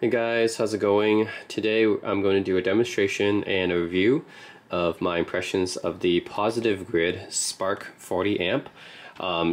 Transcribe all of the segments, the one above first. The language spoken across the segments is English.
Hey guys, how's it going? Today I'm going to do a demonstration and a review of my impressions of the Positive Grid Spark 40 amp.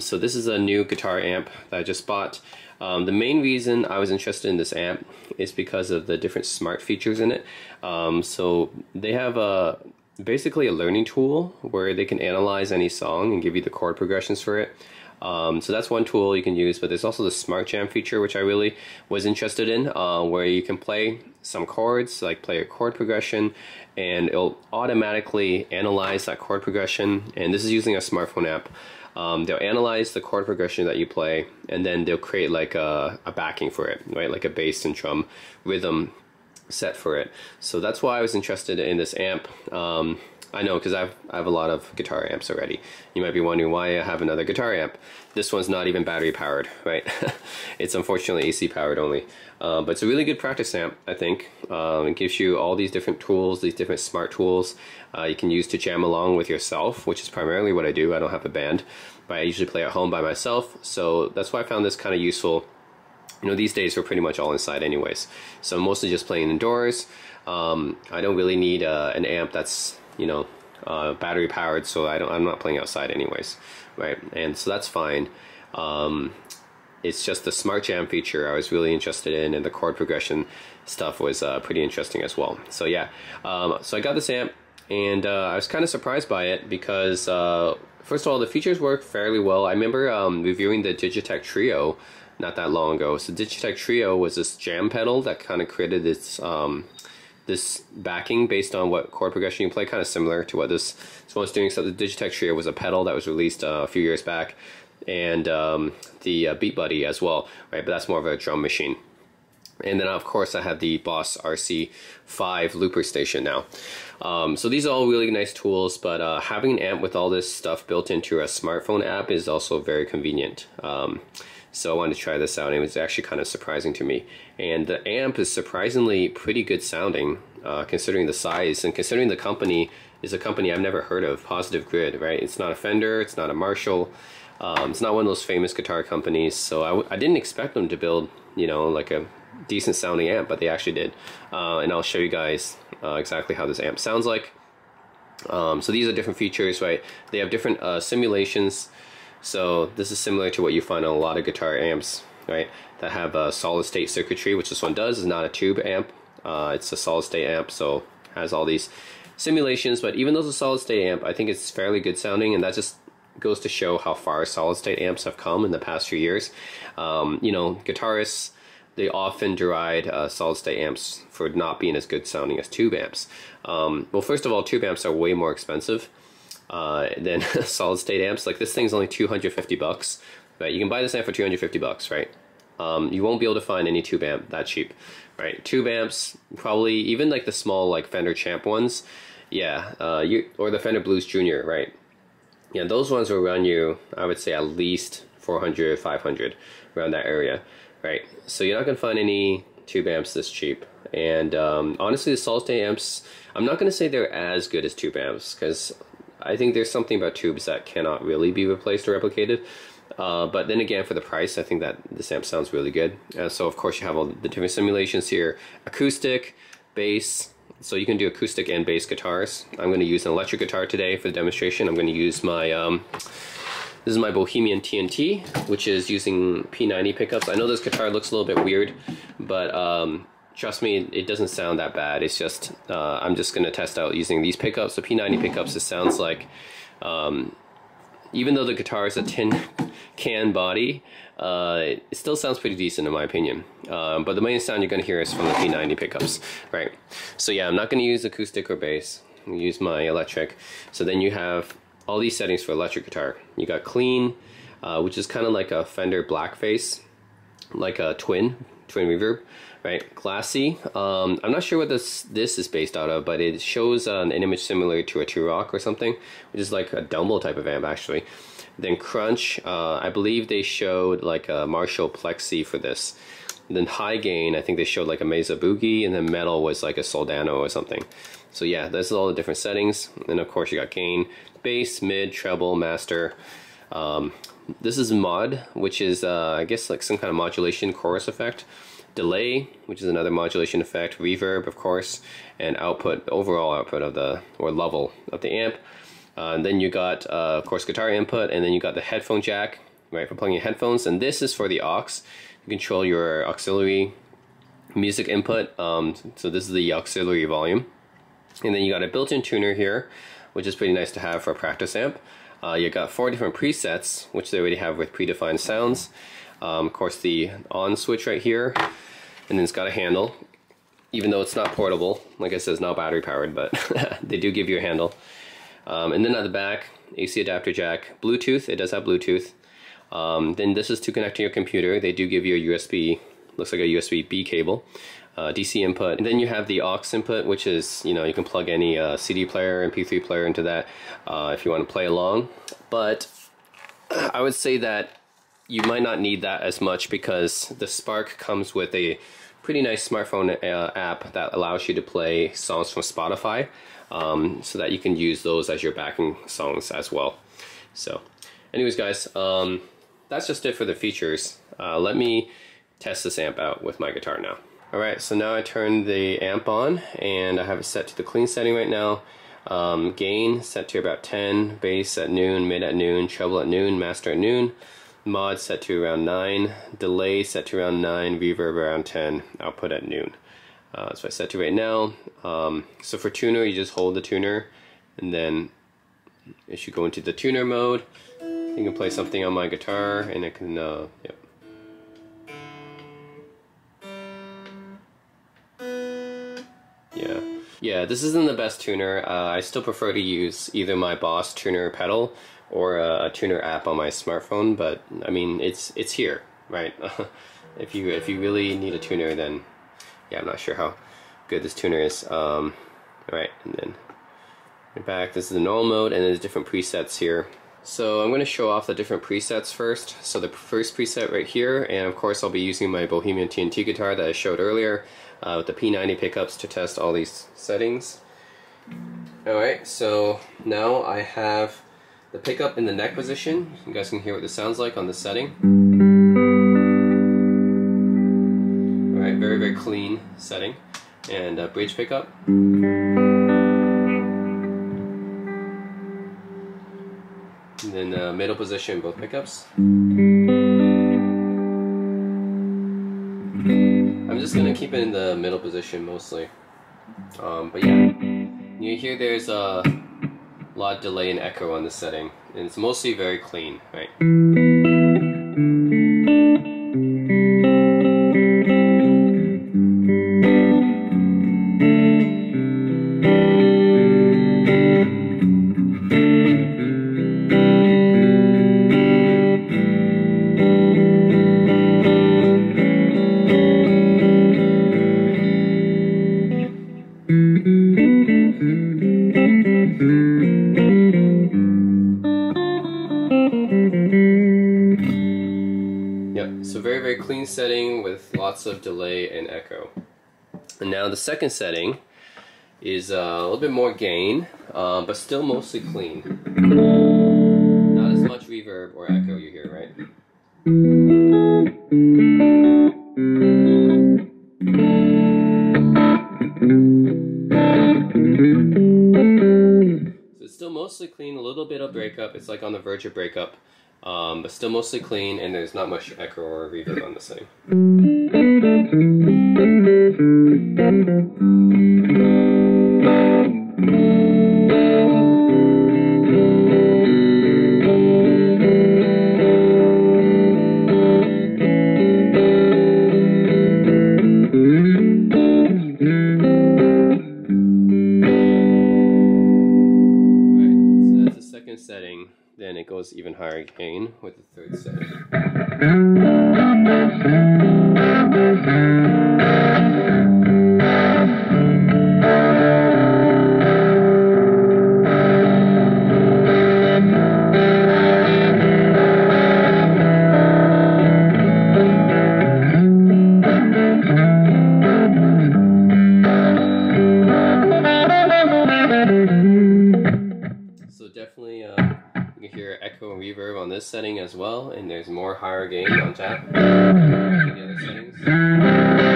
So this is a new guitar amp that I just bought. The main reason I was interested in this amp is because of the different smart features in it. So they have basically a learning tool where they can analyze any song and give you the chord progressions for it. So that's one tool you can use, but there's also the Smart Jam feature, which I really was interested in, where you can play some chords, like play a chord progression, and it'll automatically analyze that chord progression. And this is using a smartphone app. They'll analyze the chord progression that you play, and then they'll create like a backing for it, right? Like a bass and drum rhythm set for it. So that's why I was interested in this amp. I know, because I have a lot of guitar amps already. You might be wondering why I have another guitar amp. This one's not even battery powered, right? It's unfortunately AC powered only. But it's a really good practice amp, I think. It gives you all these different tools, these different smart tools you can use to jam along with yourself, which is primarily what I do. I don't have a band, but I usually play at home by myself. So that's why I found this kind of useful. You know, these days we're pretty much all inside anyways. So I'm mostly just playing indoors. I don't really need an amp that's, you know, battery powered, so I'm not playing outside anyways, right? And so that's fine. It's just the Smart Jam feature I was really interested in, and the chord progression stuff was pretty interesting as well. So yeah, so I got this amp, and I was kind of surprised by it because first of all, the features work fairly well. I remember reviewing the Digitech Trio not that long ago. So Digitech Trio was this jam pedal that kind of created this backing based on what chord progression you play, kind of similar to what this one's doing. So the Digitech Trio was a pedal that was released a few years back, and the Beat Buddy as well, right? But that's more of a drum machine. And then of course I have the Boss RC5 looper station now. So these are all really nice tools, but having an amp with all this stuff built into a smartphone app is also very convenient. So I wanted to try this out, and it was actually kind of surprising to me. And the amp is surprisingly pretty good sounding, considering the size, and considering the company is a company I've never heard of, Positive Grid, right? It's not a Fender, it's not a Marshall, it's not one of those famous guitar companies, so I didn't expect them to build, you know, like a decent sounding amp, but they actually did. And I'll show you guys exactly how this amp sounds like. So these are different features, right? They have different simulations. So this is similar to what you find on a lot of guitar amps, right? That have a solid state circuitry, which this one does. Is not a tube amp. It's a solid state amp, so has all these simulations. But even though it's a solid state amp, I think it's fairly good sounding, and that just goes to show how far solid state amps have come in the past few years. You know, guitarists, they often deride solid state amps for not being as good sounding as tube amps. Well, first of all, tube amps are way more expensive than solid state amps. Like, this thing's only 250 bucks, right? You can buy this amp for 250 bucks, right? You won't be able to find any tube amp that cheap, right? Tube amps, probably even like the small like Fender Champ ones, yeah, or the Fender Blues Junior, right? Yeah, those ones will run you, I would say, at least 400, 500, around that area, right? So you're not gonna find any tube amps this cheap. And honestly, the solid state amps, I'm not gonna say they're as good as tube amps, because I think there's something about tubes that cannot really be replaced or replicated. But then again, for the price, I think that this amp sounds really good. So of course you have all the different simulations here. Acoustic, bass, so you can do acoustic and bass guitars. I'm going to use an electric guitar today for the demonstration. I'm going to use my, this is my Bohemian TNT, which is using P90 pickups. I know this guitar looks a little bit weird, but trust me, it doesn't sound that bad. It's just, I'm just going to test out using these pickups. The P90 pickups, it sounds like, even though the guitar is a tin can body, it still sounds pretty decent in my opinion. But the main sound you're going to hear is from the P90 pickups, right? So yeah, I'm not going to use acoustic or bass. I'm going to use my electric. So then you have all these settings for electric guitar. You got clean, which is kind of like a Fender Blackface, like a twin reverb, right? Classy. I'm not sure what this is based out of, but it shows an image similar to a T-Rock or something, which is like a Dumble type of amp actually. Then Crunch, I believe they showed like a Marshall Plexi for this. And then High Gain, I think they showed like a Mesa Boogie, and then Metal was like a Soldano or something. So yeah, this is all the different settings. And of course you got gain, bass, mid, treble, master. This is mod, which is I guess like some kind of modulation chorus effect. delay, which is another modulation effect, reverb, of course, and output, the overall output of the, or level of the amp. And then you got, of course, guitar input, and then you got the headphone jack, right, for plugging in headphones. And this is for the aux. You control your auxiliary music input. So this is the auxiliary volume. And then you got a built-in tuner here, which is pretty nice to have for a practice amp. You got 4 different presets, which they already have with predefined sounds. Of course, the on switch right here, and then it's got a handle. Even though it's not portable, like I said, it's not battery powered, but they do give you a handle. And then at the back, AC adapter jack, Bluetooth. It does have Bluetooth. Then this is to connect to your computer. They do give you a USB, looks like a USB-B cable. DC input, and then you have the aux input, which is, you know, you can plug any CD player, MP3 player into that if you want to play along. But I would say that you might not need that as much, because the Spark comes with a pretty nice smartphone app that allows you to play songs from Spotify, so that you can use those as your backing songs as well. So anyways, guys, that's just it for the features. Let me test this amp out with my guitar now. Alright, so now I turned the amp on, and I have it set to the clean setting right now. Gain set to about 10, bass at noon, mid at noon, treble at noon, master at noon, mod set to around 9, delay set to around 9, reverb around 10, output at noon. So I set to right now. So for tuner, you just hold the tuner, and then it should go into the tuner mode. You can play something on my guitar, and it can, yep. Yeah, this isn't the best tuner. I still prefer to use either my Boss tuner pedal or a tuner app on my smartphone, but I mean, it's here, right? If you really need a tuner, then yeah, I'm not sure how good this tuner is. Alright, and then back, this is the normal mode, and there's different presets here. So I'm going to show off the different presets first. So the first preset right here, and of course I'll be using my Bohemian TNT guitar that I showed earlier with the P90 pickups to test all these settings. Alright, so now I have the pickup in the neck position. You guys can hear what this sounds like on this setting. Alright, very, very clean setting. And bridge pickup. And then middle position, both pickups. I'm just going to keep it in the middle position mostly. But yeah, you hear there's a lot of delay and echo on this setting. And it's mostly very clean, right? Yep, so very, very clean setting with lots of delay and echo. And now the second setting is a little bit more gain, but still mostly clean. Not as much reverb or echo you hear, right? So it's still mostly clean, a little bit of breakup. It's like on the verge of breakup. But still mostly clean, and there's not much echo or reverb on this thing. Setting, then it goes even higher gain with the third setting. So definitely you can hear echo and reverb on this setting as well, and there's more higher gain on top. The other settings.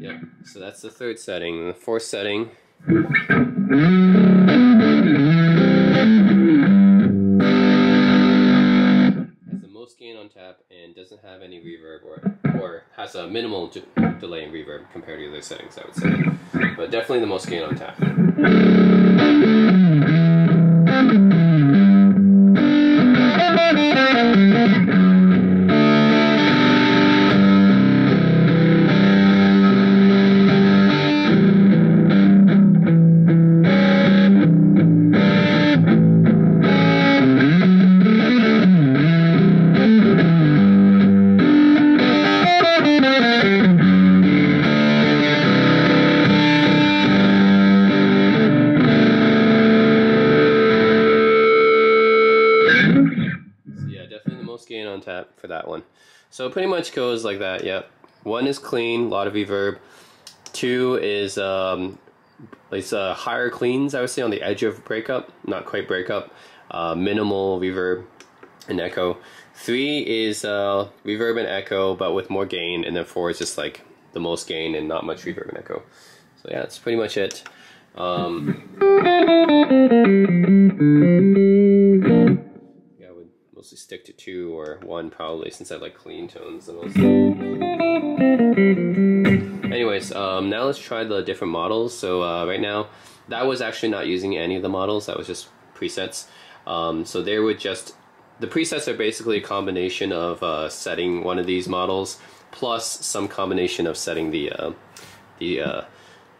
Yep, so that's the third setting. The fourth setting has the most gain on tap and doesn't have any reverb, or has a minimal delay in reverb compared to the other settings, I would say. But definitely the most gain on tap. Gain on tap for that one. So it pretty much goes like that. Yep. One is clean, a lot of reverb. Two is higher cleans, I would say, on the edge of breakup, not quite breakup. Minimal reverb and echo. Three is reverb and echo, but with more gain, and then four is just like the most gain and not much reverb and echo. So yeah, that's pretty much it. Mostly stick to 2 or 1 probably, since I like clean tones the most. Anyways, now let's try the different models. So right now, that was actually not using any of the models, that was just presets. So they would just, the presets are basically a combination of setting one of these models plus some combination of setting the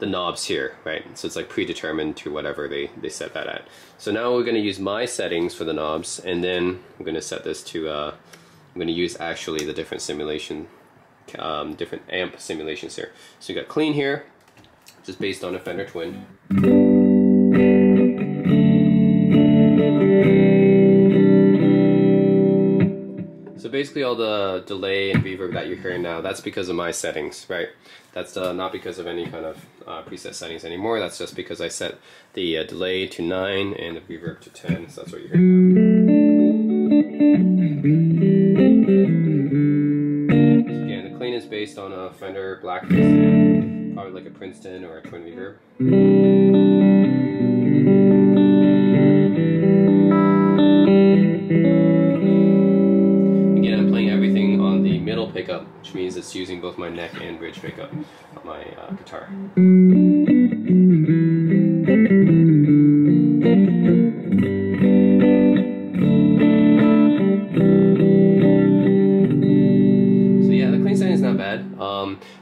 knobs here, right? So it's like predetermined to whatever they set that at. So now we're going to use my settings for the knobs, and then I'm going to set this to, I'm going to use actually the different simulation, different amp simulations here. So you got clean here, which is based on a Fender Twin. So basically all the delay and reverb that you're hearing now, that's because of my settings, right? That's not because of any kind of preset settings anymore. That's just because I set the delay to 9 and the reverb to 10, so that's what you're hearing now. So again, the clean is based on a Fender Blackface, probably like a Princeton or a Twin Reverb. Pickup, which means it's using both my neck and bridge pickup on my guitar. So yeah, the clean setting is not bad.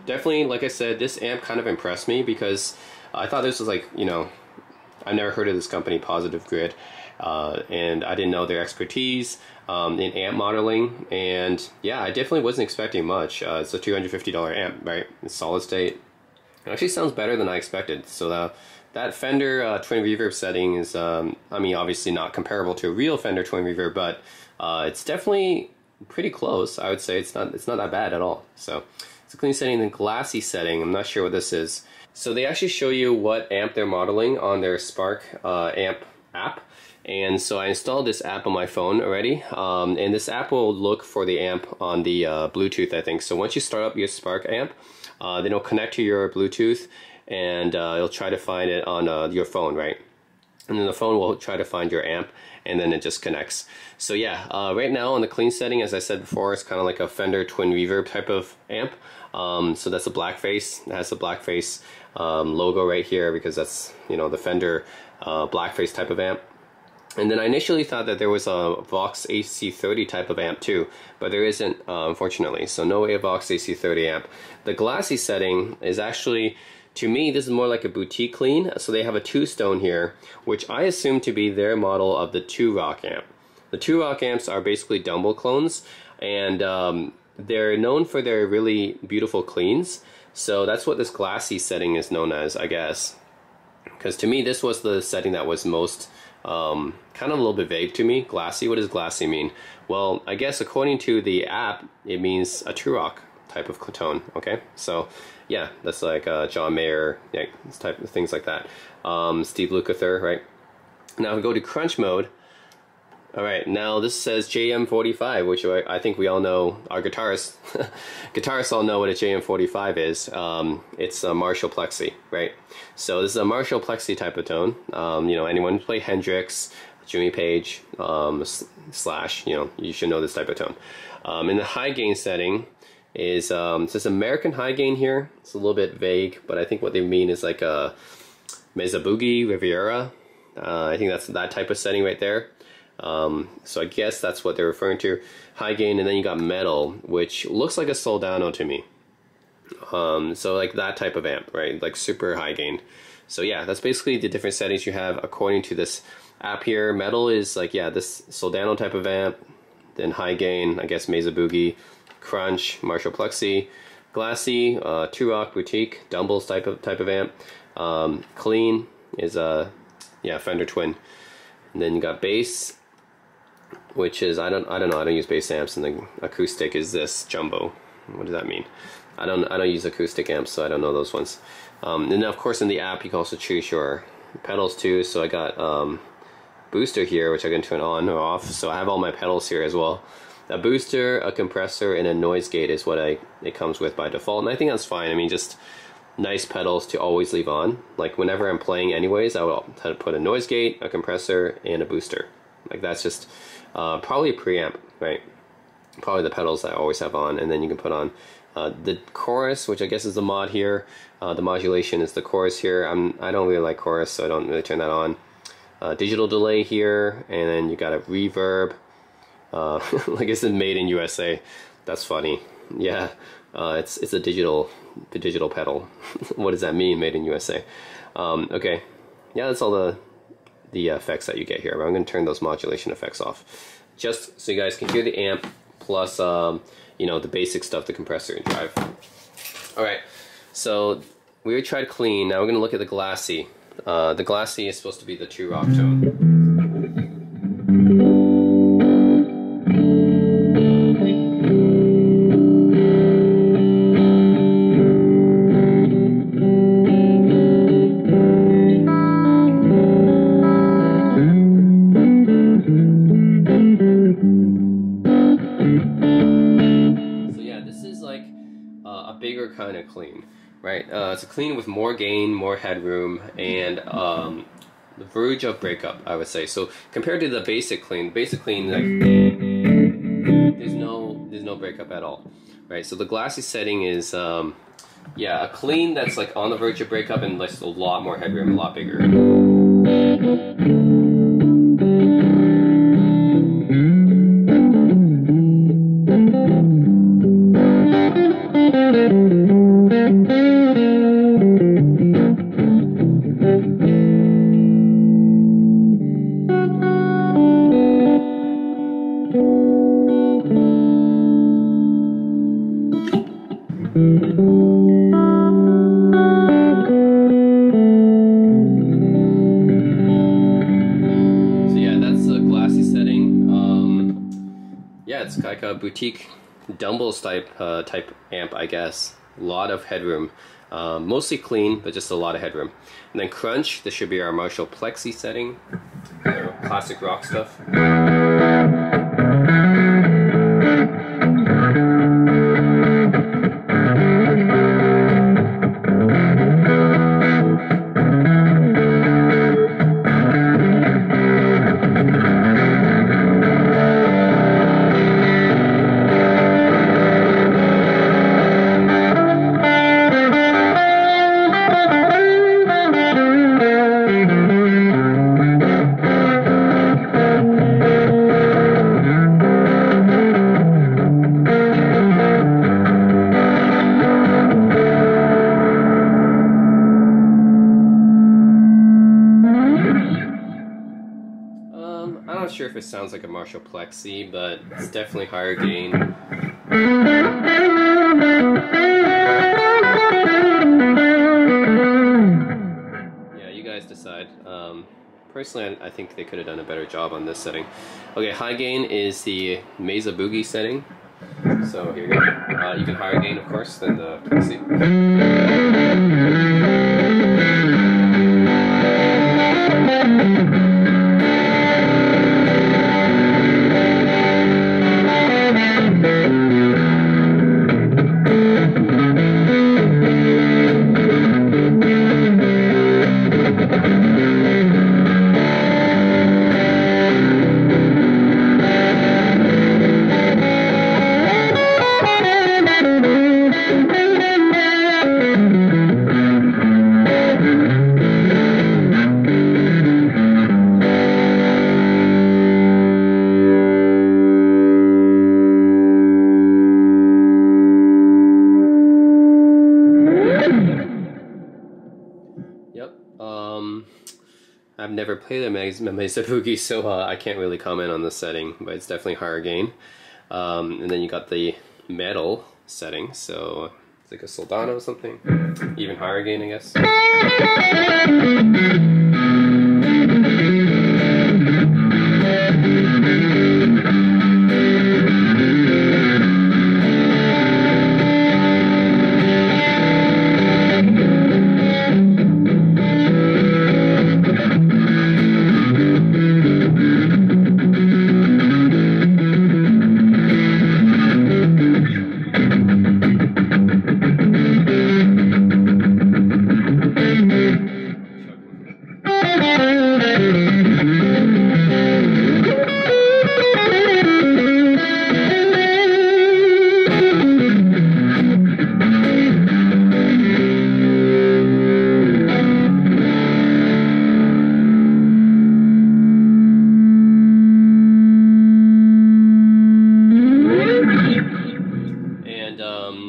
Definitely, like I said, this amp kind of impressed me because I thought this was like, you know, I've never heard of this company, Positive Grid, and I didn't know their expertise in amp modeling, and yeah, I definitely wasn't expecting much. It's a $250 amp, right? It's solid state. It actually sounds better than I expected. So that Fender Twin Reverb setting is, I mean, obviously not comparable to a real Fender Twin Reverb, but it's definitely pretty close. I would say it's not that bad at all. So it's a clean setting. The glassy setting, I'm not sure what this is. So they actually show you what amp they're modeling on their Spark amp app. And so I installed this app on my phone already, and this app will look for the amp on the Bluetooth, I think. So once you start up your Spark amp, then it'll connect to your Bluetooth, and it'll try to find it on your phone, right? And then the phone will try to find your amp, and then it just connects. So yeah, right now on the clean setting, as I said before, it's kind of like a Fender Twin Reverb type of amp. So that's a Blackface. It has a Blackface logo right here because that's, you know, the Fender Blackface type of amp. And then I initially thought that there was a Vox AC30 type of amp too, but there isn't, unfortunately. So no Vox AC30 amp. The glassy setting is actually, to me, this is more like a boutique clean. So they have a two-stone here, which I assume to be their model of the Two-Rock amp. The Two-Rock amps are basically Dumble clones, and they're known for their really beautiful cleans. So that's what this glassy setting is known as, I guess. Because to me, this was the setting that was most kind of a little bit vague to me. Glassy, what does glassy mean? Well, I guess according to the app, it means a true rock type of tone, okay? So yeah, that's like John Mayer, yeah, type of things like that. Steve Lukather, right? Now we go to crunch mode. Alright, now this says JM45, which I think we all know, our guitarists guitarists all know what a JM45 is. It's a Marshall Plexi, right? So this is a Marshall Plexi type of tone. You know, anyone who play Hendrix, Jimmy Page, Slash, you know, you should know this type of tone. In the high gain setting is, it says American high gain here. It's a little bit vague, but I think what they mean is like a Mesa Boogie, Riviera. I think that's that type of setting right there. So I guess that's what they're referring to. High gain, and then you got metal, which looks like a Soldano to me. So like that type of amp, right? Like super high gain. So yeah, that's basically the different settings you have according to this app here. Metal is like, yeah, this Soldano type of amp. Then high gain, I guess Mesa Boogie. Crunch, Marshall Plexi. Glassy, Two-Rock Boutique, Dumbles type of amp. Clean is yeah, Fender Twin. And then you got bass, which is I don't know. I don't use bass amps, and the acoustic is this Jumbo. What does that mean? I don't use acoustic amps, so I don't know those ones. And then of course in the app you can also choose your pedals too. So I got booster here, which I can turn on or off. So I have all my pedals here as well. A booster, a compressor, and a noise gate is what it comes with by default, and I think that's fine. I mean, just nice pedals to always leave on. Like whenever I'm playing anyways, I will put a noise gate, a compressor, and a booster. Like that's just probably a preamp, right? Probably the pedals I always have on, and then you can put on the chorus, which I guess is the mod here. The modulation is the chorus here. I don't really like chorus, so I don't really turn that on. Digital delay here, and then you got a reverb. Like it's made in USA. That's funny. Yeah, it's a digital pedal. What does that mean, made in USA? Okay, yeah, that's all the effects that you get here. But I'm going to turn those modulation effects off, just so you guys can hear the amp plus you know, the basic stuff, the compressor and drive. All right, so we already tried clean. Now we're going to look at the glassy. The glassy is supposed to be the Two-Rock tone. Bigger kind of clean, right? It's a clean with more gain, more headroom, and the verge of breakup, I would say. So compared to the basic clean, like there's no breakup at all, right? So the glassy setting is yeah, a clean that's like on the verge of breakup and like a lot more headroom, a lot bigger. Yeah, it's like a boutique Dumbles type amp, I guess. A lot of headroom, mostly clean, but just a lot of headroom. And then crunch, this should be our Marshall Plexi setting, classic rock stuff. I'm not sure if it sounds like a Marshall Plexi, but it's definitely higher gain. Yeah, you guys decide. Personally, I think they could have done a better job on this setting. Okay, high gain is the Mesa Boogie setting. So here you go. You can higher gain, of course, than the Plexi. play the Mesa Boogie, so I can't really comment on the setting, but it's definitely higher gain. And then you got the metal setting, so it's like a Soldano or something, even higher gain, I guess.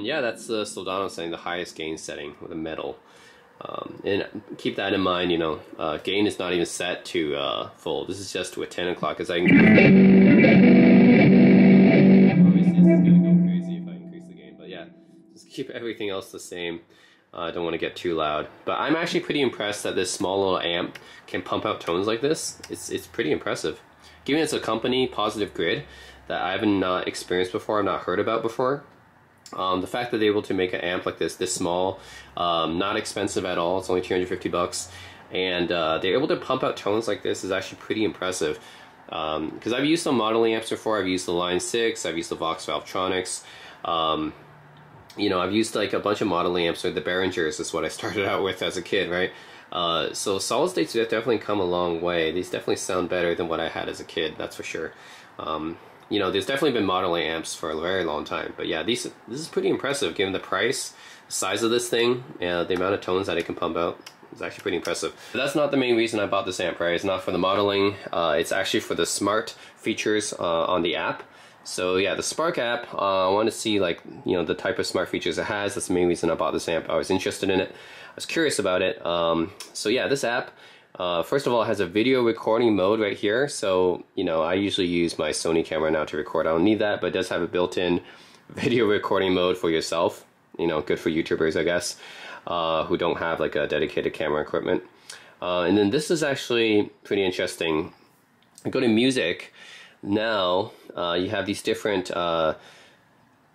Yeah, that's the Soldano setting, the highest gain setting with a metal. And keep that in mind, you know, gain is not even set to full. This is just to a 10 o'clock, because I can... Obviously this is going to go crazy if I increase the gain, but yeah, just keep everything else the same. I don't want to get too loud. But I'm actually pretty impressed that this small little amp can pump out tones like this. It's pretty impressive. Given it's a company, Positive Grid, that I haven't experienced before, I've not heard about before. The fact that they're able to make an amp like this small, not expensive at all, it's only 250 bucks, and they're able to pump out tones like this is actually pretty impressive. Because I've used some modeling amps before. I've used the Line 6, I've used the Vox Valvetronics, you know, I've used like a bunch of modeling amps, or the Behringers is what I started out with as a kid, right? So solid states have definitely come a long way. These definitely sound better than what I had as a kid, that's for sure. You know, there's definitely been modeling amps for a very long time, but yeah, this is pretty impressive given the price, the size of this thing, and the amount of tones that it can pump out. It's actually pretty impressive. But that's not the main reason I bought this amp, right? It's not for the modeling. It's actually for the smart features on the app. So yeah, the Spark app, I want to see, like, you know, the type of smart features it has. That's the main reason I bought this amp. I was interested in it. I was curious about it. So yeah, this app, first of all, it has a video recording mode right here. So, you know, I usually use my Sony camera now to record. I don't need that, but it does have a built-in video recording mode for yourself. You know, good for YouTubers, I guess, who don't have like a dedicated camera equipment. And then this is actually pretty interesting. I go to music. Now you have these different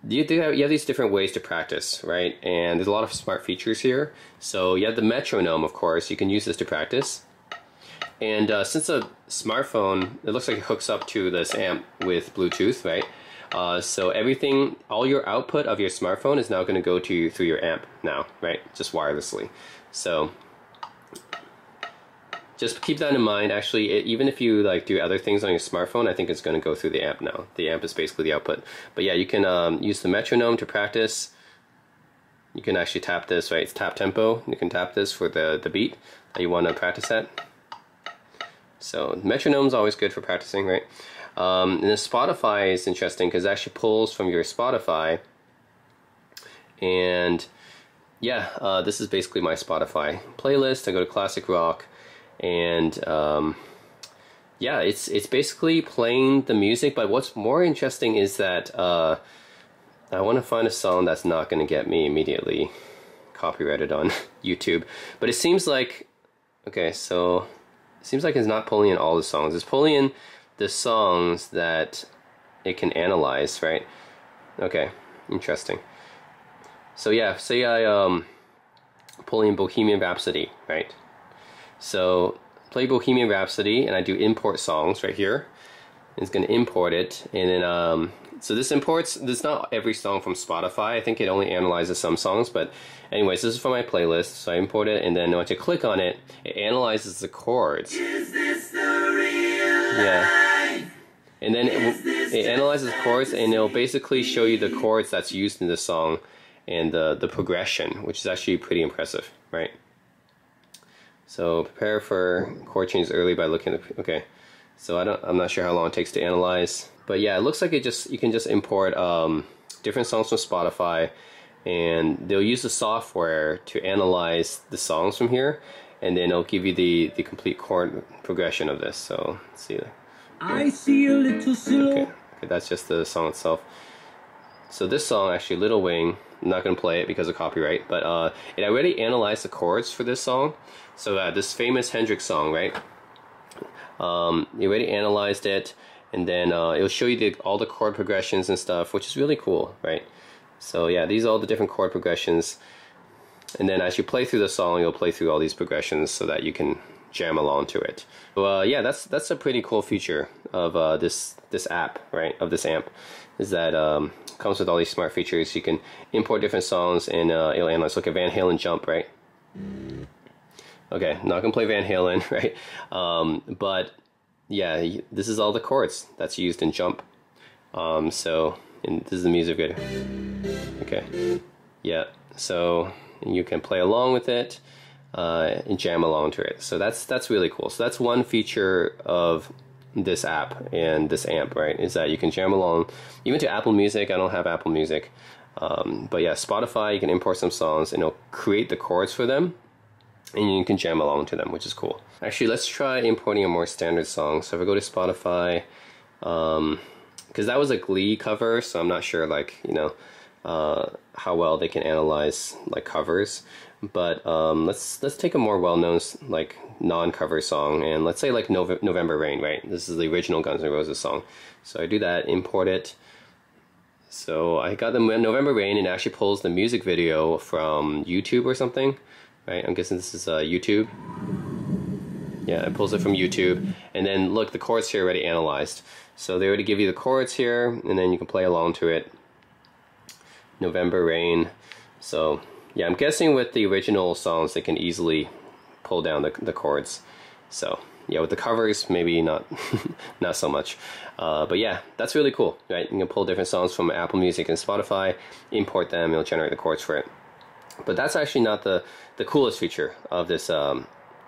you have these different ways to practice, right? And there's a lot of smart features here. So you have the metronome, of course. You can use this to practice. And since a smartphone, it looks like it hooks up to this amp with Bluetooth, right? So everything, all your output of your smartphone is now going to go to through your amp now, right? Just wirelessly. So just keep that in mind. Actually, even if you like do other things on your smartphone, I think it's going to go through the amp now. The amp is basically the output. But yeah, you can use the metronome to practice. You can actually tap this, right? It's tap tempo. You can tap this for the beat that you want to practice at. So metronome is always good for practicing, right? And then Spotify is interesting because it actually pulls from your Spotify. And yeah, this is basically my Spotify playlist. I go to classic rock. And yeah, it's basically playing the music, but what's more interesting is that I want to find a song that's not going to get me immediately copyrighted on YouTube. But it seems like, okay, so it seems like it's not pulling in all the songs. It's pulling in the songs that it can analyze, right? Okay, interesting. So yeah, say I pull in Bohemian Rhapsody, right? So play Bohemian Rhapsody, and I do import songs right here. It's going to import it, and then so this imports. This is not every song from Spotify. I think it only analyzes some songs, but anyways, this is for my playlist. So I import it, and then once you click on it, it analyzes the chords. Is this the real life? And then it analyzes chords, and it'll basically show you the chords that's used in the song and the progression, which is actually pretty impressive, right? So prepare for chord changes early by looking at the, okay. So I'm not sure how long it takes to analyze, but yeah, it looks like you can just import different songs from Spotify, and they'll use the software to analyze the songs from here, and then it'll give you the complete chord progression of this. So let's see. I see a little silhouette. Okay, that's just the song itself. So this song, actually, Little Wing, I'm not going to play it because of copyright, but it already analyzed the chords for this song. So this famous Hendrix song, right? It already analyzed it, and then it'll show you all the chord progressions and stuff, which is really cool, right? So yeah, these are all the different chord progressions, and then as you play through the song, you'll play through all these progressions so that you can jam along to it. So yeah, that's a pretty cool feature of this app, right? Of this amp, is that comes with all these smart features. You can import different songs and it'll analyze. Look at Van Halen Jump, right? Okay, not gonna play Van Halen, right? But yeah, this is all the chords that's used in Jump. So, and this is the music video. Okay, yeah. So you can play along with it and jam along to it. So that's really cool. So that's one feature of this app and this amp, right? Is that you can jam along even to Apple Music. I don't have Apple Music, but yeah, Spotify. You can import some songs and it'll create the chords for them, and you can jam along to them, which is cool. Actually, let's try importing a more standard song. So if I go to Spotify, because that was a Glee cover, so I'm not sure, like, you know, how well they can analyze like covers. But let's take a more well-known, like, non-cover song, and let's say like November Rain, right? This is the original Guns N' Roses song. So I do that, import it. So I got the November Rain, and it actually pulls the music video from YouTube or something, right? I'm guessing this is YouTube. Yeah, it pulls it from YouTube, and then look, the chords here already analyzed. So they already give you the chords here, and then you can play along to it. November Rain. So yeah, I'm guessing with the original songs they can easily pull down the chords. So yeah, with the covers maybe not not so much. But yeah, that's really cool, right? You can pull different songs from Apple Music and Spotify, import them, it'll generate the chords for it. But that's actually not the coolest feature of this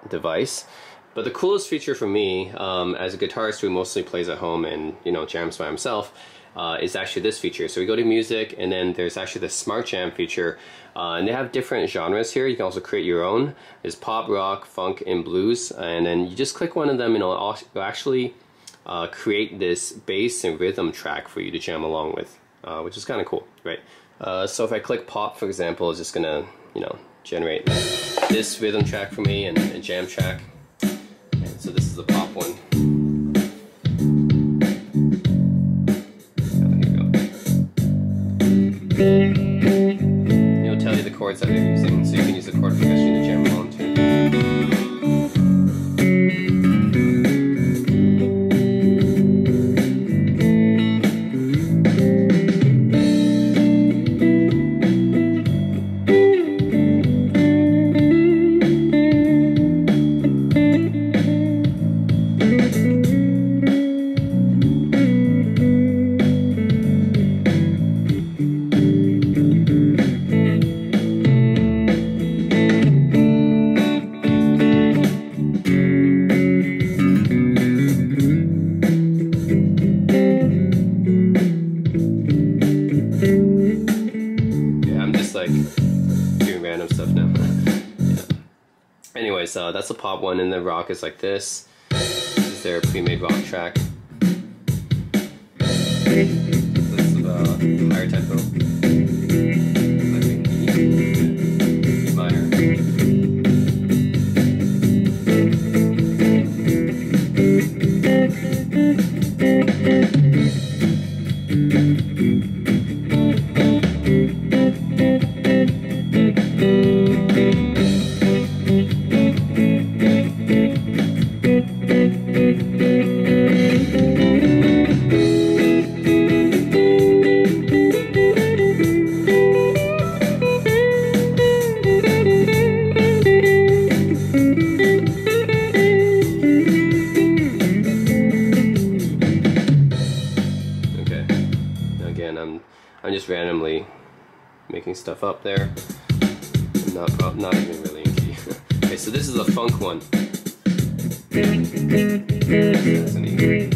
device. But the coolest feature for me, as a guitarist who mostly plays at home and, you know, jams by himself, is actually this feature. So we go to music, and then there's actually the Smart Jam feature, and they have different genres here. You can also create your own. There's pop, rock, funk, and blues, and then you just click one of them, and it'll actually create this bass and rhythm track for you to jam along with, which is kind of cool, right? So if I click pop, for example, it's just gonna, you know, generate this rhythm track for me and a jam track. And so this is the pop one. It'll tell you the chords that they're using, so you can use the chord progression to jam along to. Doing random stuff now. Yeah. Anyways, that's the pop one, and the rock is like this. This is their pre-made rock track. This is higher tempo. E minor. I'm just randomly making stuff up there. I'm not even really in key. Okay, so this is the funk one. That's an E.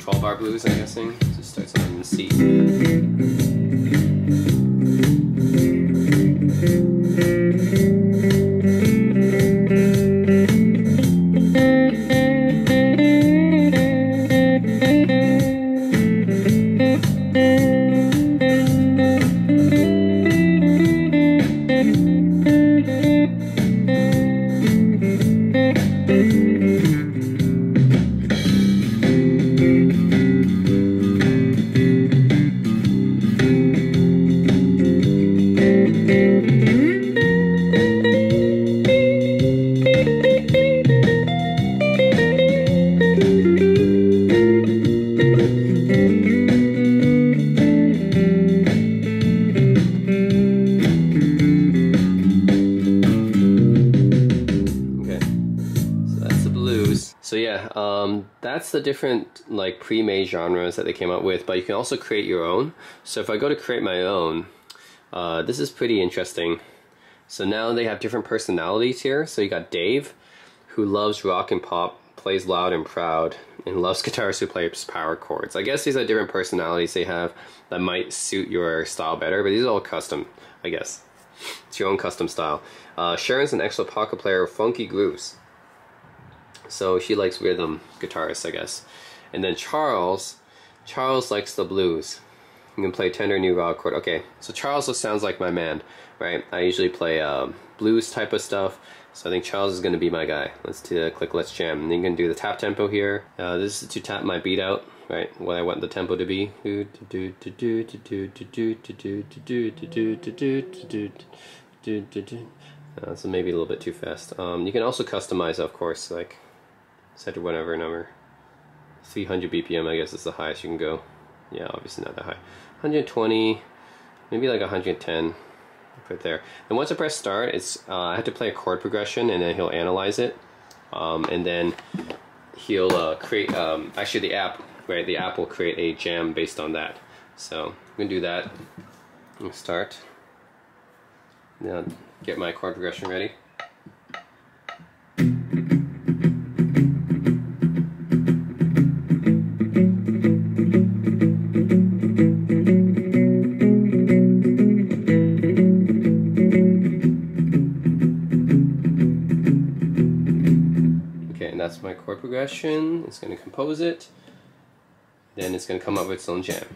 12-bar blues, I'm guessing. Just starts on the C. So yeah, that's the different like pre-made genres that they came up with, but you can also create your own. So if I go to create my own, this is pretty interesting. So now they have different personalities here. So you got Dave, who loves rock and pop, plays loud and proud, and loves guitarists who plays power chords. I guess these are different personalities they have that might suit your style better, but these are all custom, I guess. It's your own custom style. Sharon's an excellent pocket player of funky grooves. So she likes rhythm guitarists, I guess. And then Charles likes the blues. You can play tender new rock chord. Okay, so Charles sounds like my man, right? I usually play blues type of stuff, so I think Charles is going to be my guy. Let's click Let's Jam. And then you can do the tap tempo here. This is to tap my beat out, right? What I want the tempo to be. So maybe a little bit too fast. You can also customize, of course, like set to whatever number. 300 BPM, I guess is the highest you can go. Yeah, obviously not that high. 120, maybe like 110, right there. And once I press start, I have to play a chord progression, and then he'll analyze it, and then he'll create. Actually, the app, right? The app will create a jam based on that. So I'm gonna do that. I'm gonna start. Now get my chord progression ready. That's my chord progression. It's going to compose it, then it's going to come up with its own jam.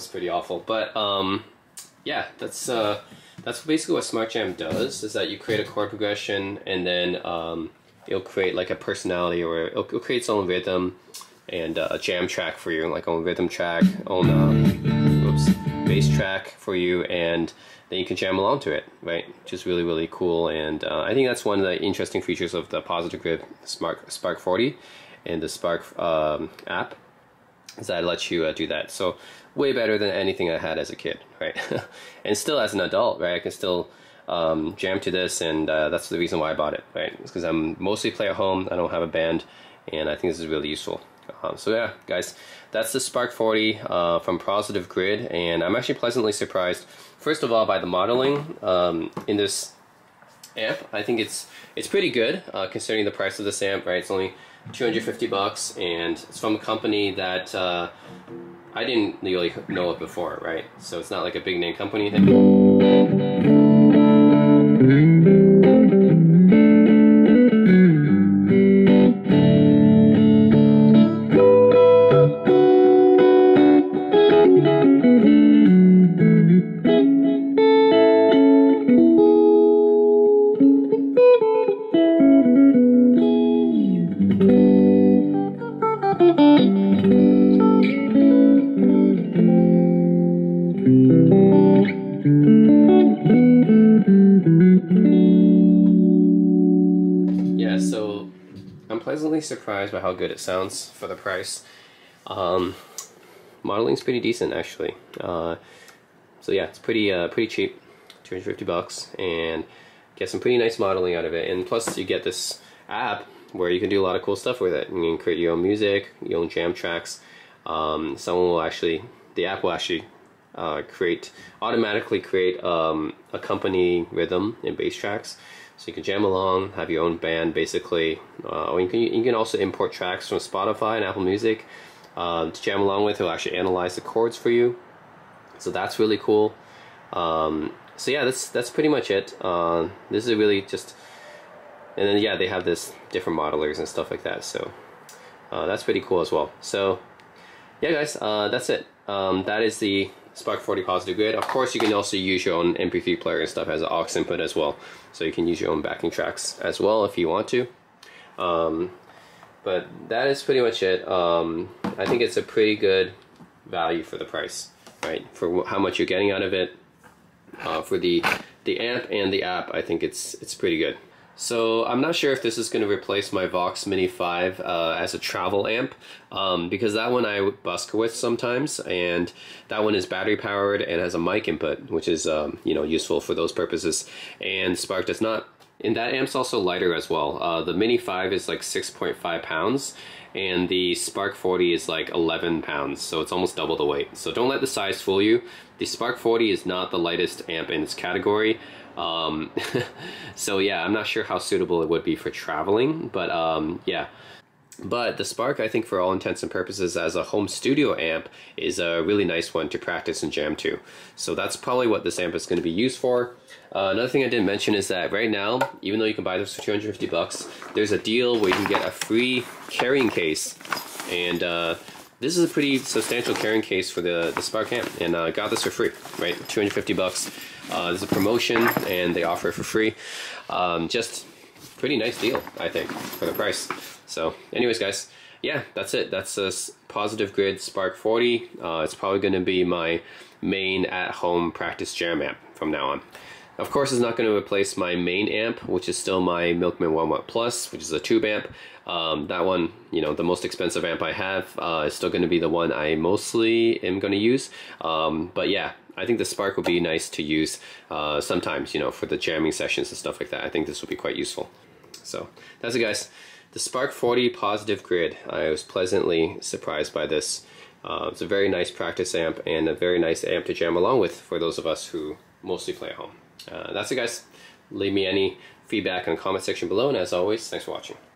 was pretty awful. But yeah, that's basically what SmartJam does. Is that you create a chord progression, and then it'll create like a personality, or it'll create its own rhythm and a jam track for you, like own rhythm track, own bass track for you, and then you can jam along to it, right? Which is really, really cool. And I think that's one of the interesting features of the Positive Grid Spark 40 and the Spark app, is that it lets you do that. So way better than anything I had as a kid, right? And still as an adult, right? I can still jam to this, and that's the reason why I bought it, right? It's because I'm mostly play at home, I don't have a band, and I think this is really useful. So yeah, guys, that's the Spark 40 from Positive Grid, and I'm actually pleasantly surprised, first of all, by the modeling in this amp. I think it's pretty good considering the price of this amp, right? It's only 250 bucks, and it's from a company that I didn't really know of before, right? So it's not like a big name company thing. Yeah, so I'm pleasantly surprised by how good it sounds for the price. Modeling's pretty decent, actually. So yeah, it's pretty cheap, 250 bucks, and get some pretty nice modeling out of it. And plus, you get this app where you can do a lot of cool stuff with it. You can create your own music, your own jam tracks. The app will actually automatically create accompanying rhythm and bass tracks, so you can jam along, have your own band basically. Or you can also import tracks from Spotify and Apple Music to jam along with. It'll actually analyze the chords for you, so that's really cool. So yeah, that's pretty much it. This is really just, and then yeah, they have this different modelers and stuff like that, so that's pretty cool as well. So yeah, guys, that's it. That is the Spark 40 Positive Grid. Of course, you can also use your own MP3 player and stuff as an aux input as well, so you can use your own backing tracks as well if you want to. But that is pretty much it. I think it's a pretty good value for the price, right? For how much you're getting out of it. For the amp and the app, I think it's pretty good. So I'm not sure if this is going to replace my Vox Mini 5 as a travel amp, because that one I busk with sometimes, and that one is battery powered and has a mic input, which is useful for those purposes, and Spark does not. And that amp's also lighter as well. The Mini 5 is like 6.5 pounds, and the Spark 40 is like 11 pounds, so it's almost double the weight. So don't let the size fool you. The Spark 40 is not the lightest amp in its category. So yeah, I'm not sure how suitable it would be for traveling, but yeah. But the Spark, I think for all intents and purposes as a home studio amp, is a really nice one to practice and jam to. So that's probably what this amp is going to be used for. Another thing I didn't mention is that right now, even though you can buy this for 250 bucks, there's a deal where you can get a free carrying case. And this is a pretty substantial carrying case for the Spark amp, and I got this for free, right? 250 bucks. This is a promotion, and they offer it for free. Just pretty nice deal, I think, for the price. So anyways, guys, yeah, that's it. That's a Positive Grid Spark 40. It's probably going to be my main at-home practice jam amp from now on. Of course, it's not going to replace my main amp, which is still my Milkman 1W Plus, which is a tube amp. That one, the most expensive amp I have, is still going to be the one I mostly am going to use. But yeah, I think the Spark will be nice to use sometimes, for the jamming sessions and stuff like that. I think this will be quite useful. So that's it, guys. The Spark 40 Positive Grid. I was pleasantly surprised by this. It's a very nice practice amp and a very nice amp to jam along with for those of us who mostly play at home. That's it, guys. Leave me any feedback in the comment section below, and as always, thanks for watching.